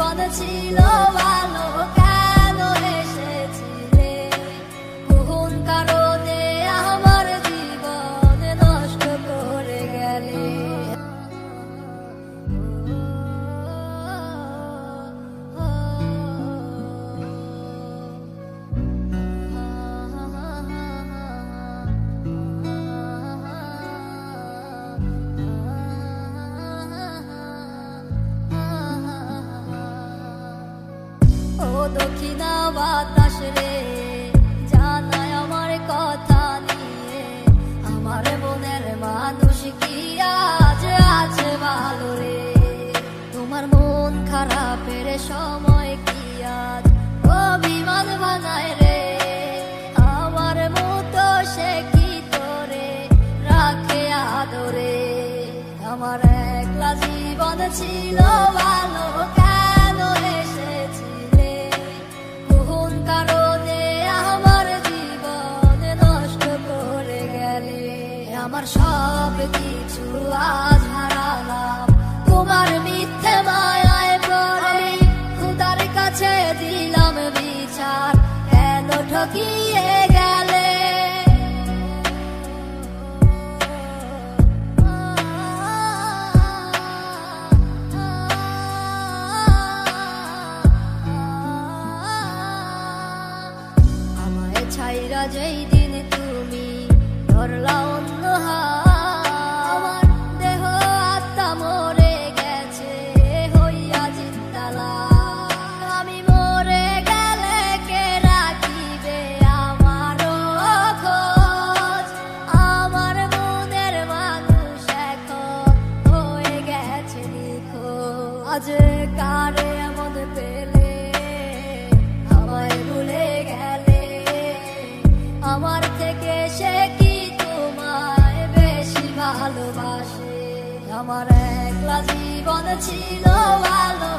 জীবন ছিল ভালো, কেন এসেছিলে? কোন কারণে আমার জীবন নষ্ট করে গেলে? ও দক্ষিণা বাতাস রে, জানাই আমার কথা নিয়ে, আমার মনের মানুষ কি আজ আছে ভালো রে? তোমার মন খারাপের সময় কি আজ অভিমান বানায় রে? আমার মতো সে কি তোরে রাখে আদরে? আমার একলা জীবন ছিল ভালো, কেন এসেছিলে? কোন কারণে আমার জীবন নষ্ট করে গেলে? আমার সব কিছু আজ হারালাম তোমার মিথ্যে মায়ায় পড়ে। খুদার কাছে দিলাম বিচার, কেন ঠকিয়ে গেলে? আমায় ছাইরা যেই দিন তুমি ধরলা অন্য হাত, আমার দেহ আত্মা মরে গেছে হইয়া জিন্দালা। আমি মরে গেলে কে রাখিবে আমারও খোঁজ? আমার মনের মানুষ এখন হয়ে গেছে নিখোঁজ। আজ কারে এমন পেলে আমায় ভুলে গেলে? আমার থেকে সে কি তোমায় বেশি ভালোবাসে? আমার একলা জীবন ছিল ভালো,